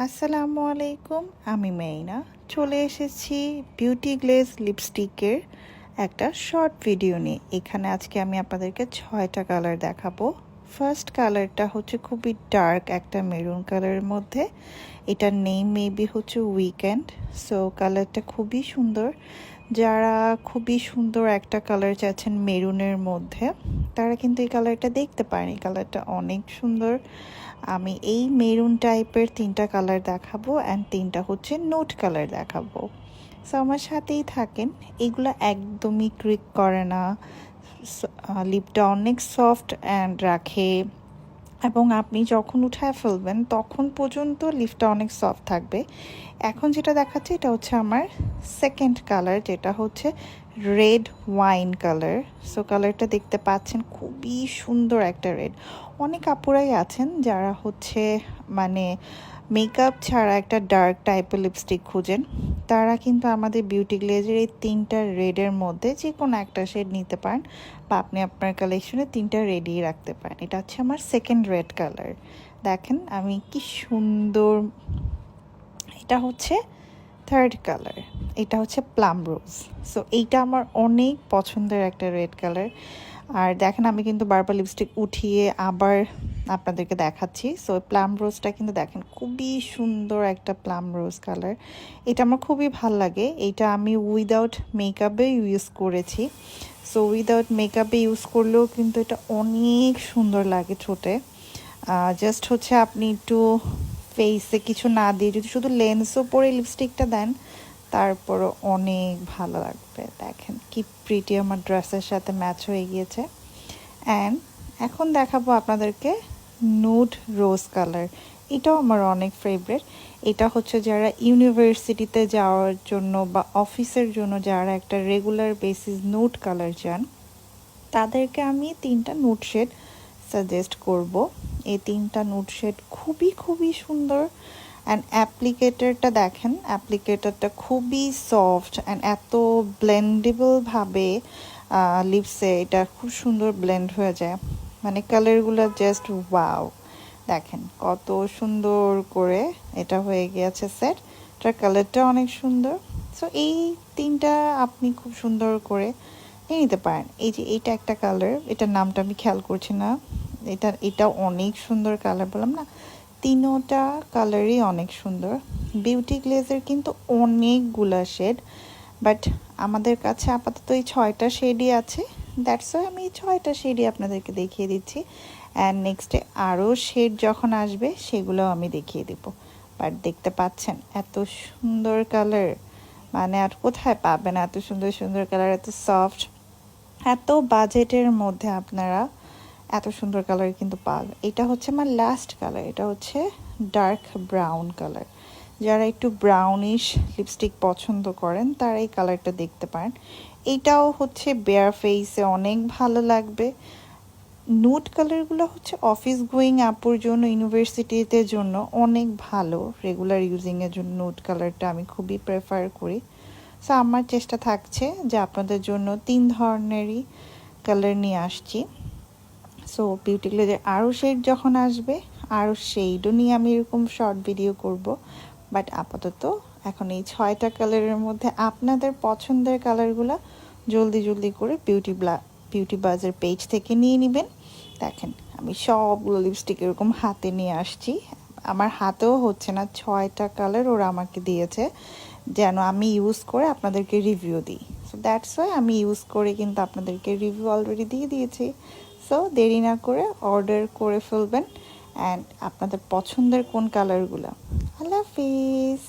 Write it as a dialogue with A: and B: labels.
A: আসসালামু আলাইকুম, আমি মেইনা চলে এসেছি বিউটি গ্লেজ লিপস্টিকের একটা শর্ট ভিডিও নিয়ে। এখানে আজকে আমি আপনাদেরকে 6টা কালার দেখাবো। ফার্স্ট কালারটা হচ্ছে খুবই ডার্ক একটা মেরুন কালারের মধ্যে। এটার নেম মেবি হচ্ছে উইকেন্ড। সো কালারটা খুবই সুন্দর। যারা খুবই সুন্দর একটা কালার চাচ্ছেন মেরুনের মধ্যে, তারা কিন্তু এই কালারটা দেখতে পারেন। এই কালারটা অনেক সুন্দর। আমি এই মেরুন টাইপের 3টা কালার দেখাবো অ্যান্ড 3টা হচ্ছে নোট কালার দেখাবো। সো আমার সাথেই থাকেন। এগুলো একদমই ক্রিক করে না, লিপটা অনেক সফট অ্যান্ড রাখে, এবং আপনি যখন উঠায় ফেলবেন তখন পর্যন্ত লিপটা অনেক সফট থাকবে। এখন যেটা দেখাচ্ছে এটা হচ্ছে আমার সেকেন্ড কালার, যেটা হচ্ছে রেড ওয়াইন কালার। সো কালারটা দেখতে পাচ্ছেন, খুবই সুন্দর একটা রেড। অনেক আপুরাই আছেন যারা হচ্ছে মানে মেকআপ ছাড়া একটা ডার্ক টাইপের লিপস্টিক খুঁজেন। তারা কিন্তু আমাদের বিউটি গ্লেজের এই 3টা রেডের মধ্যে যে কোনো একটা শেড নিতে পারেন, বা আপনি আপনার কালেকশনে 3টা রেডি রাখতে পারেন। এটা হচ্ছে আমার সেকেন্ড রেড কালার। দেখেন আমি কি সুন্দর। এটা হচ্ছে থার্ড কালার, এটা হচ্ছে প্লাম রোজ। সো এইটা আমার অনেক পছন্দের একটা রেড কালার। আর দেখেন আমি কিন্তু বারবার লিপস্টিক উঠিয়ে আবার আপনাদেরকে দেখাচ্ছি। সো প্লাম রোজটা কিন্তু দেখেন খুবই সুন্দর একটা প্লাম রোজ কালার। এটা আমার খুবই ভাল লাগে। এটা আমি উইদাউট মেকআপে ইউজ করেছি। সো উইদাউট মেকআপে ইউজ করলেও কিন্তু এটা অনেক সুন্দর লাগে ঠোঁটে। জাস্ট হচ্ছে আপনি একটু ফেসে কিছু না দিয়ে যদি শুধু লেন্সও পরে লিপস্টিকটা দেন, তারপরও অনেক ভালো লাগবে। দেখেন কি প্রিটি আমার ড্রেসের সাথে ম্যাচ হয়ে গিয়েছে। অ্যান্ড এখন দেখাবো আপনাদেরকে নুড রোজ কালার। এটাও আমার অনেক ফেভারিট। এটা হচ্ছে যারা ইউনিভার্সিটিতে যাওয়ার জন্য বা অফিসের জন্য যারা একটা রেগুলার বেসিস নুড কালার চান, তাদেরকে আমি 3টা নুড শেড সাজেস্ট করব। এই 3টা নুড শেড খুবই খুবই সুন্দর। অ্যান্ড অ্যাপ্লিকেটারটা দেখেন, অ্যাপ্লিকেটারটা খুবই সফট অ্যান্ড এত ব্লেন্ডেবলভাবে লিপসে এটা খুব সুন্দর ব্লেন্ড হয়ে যায়। মানে কালারগুলো জাস্ট ওয়াও। দেখেন কত সুন্দর করে এটা হয়ে গিয়েছে সেট। এটার কালারটা অনেক সুন্দর। সো এই 3টা আপনি খুব সুন্দর করে নিয়ে নিতে পারেন। এই যে এটা একটা কালার, এটার নামটা আমি খেয়াল করছি না। এটা অনেক সুন্দর কালার, বললাম না, 3টা কালারই অনেক সুন্দর। বিউটি গ্লেজের কিন্তু অনেকগুলা শেড, বাট আমাদের কাছে আপাতত এই 6টা শেডই আছে। দ্যাটস ওয়াই আমি এই 6টা শেডই আপনাদেরকে দেখিয়ে দিচ্ছি। অ্যান্ড নেক্সটে আরও শেড যখন আসবে সেগুলোও আমি দেখিয়ে দেব। বাট দেখতে পাচ্ছেন এত সুন্দর কালার, মানে আর কোথায় পাবেন এত সুন্দর সুন্দর কালার, এত সফট, এত বাজেটের মধ্যে আপনারা এত সুন্দর কালার কিন্তু পাবেন। এটা হচ্ছে আমার লাস্ট কালার, এটা হচ্ছে ডার্ক ব্রাউন কালার। যারা একটু ব্রাউনিশ লিপস্টিক পছন্দ করেন তারা এই কালারটা দেখতে পারেন। এটাও হচ্ছে বেয়ার ফেসে অনেক ভালো লাগবে। নুড কালারগুলো হচ্ছে অফিস গোয়িং আপুর জন্য, ইউনিভার্সিটিতে জন্য অনেক ভালো। রেগুলার ইউজিংয়ের জন্য নুড কালারটা আমি খুবই প্রেফার করি। সো আমার চেষ্টা থাকছে যে আপনাদের জন্য 3 ধরনেরই কালার নিয়ে আসছি। সো বিউটি গ্লেজের আরও শেড যখন আসবে, আরও শেডও নিয়ে আমি এরকম শর্ট ভিডিও করব। বাট আপাতত এখন এই 6টা কালারের মধ্যে আপনাদের পছন্দের কালারগুলো জলদি জলদি করে বিউটি বাজার পেজ থেকে নিয়ে নেবেন। দেখেন আমি সবগুলো লিপস্টিক এরকম হাতে নিয়ে আসছি। আমার হাতেও হচ্ছে না, 6টা কালার ওরা আমাকে দিয়েছে যেন আমি ইউজ করে আপনাদেরকে রিভিউ দিই। সো দ্যাটস ওয়াই আমি ইউজ করে কিন্তু আপনাদেরকে রিভিউ অলরেডি দিয়ে দিয়েছি। সো দেরি না করে অর্ডার করে ফেলবেন অ্যান্ড আপনাদের পছন্দের কোন কালারগুলো। আল্লাহ হাফিজ।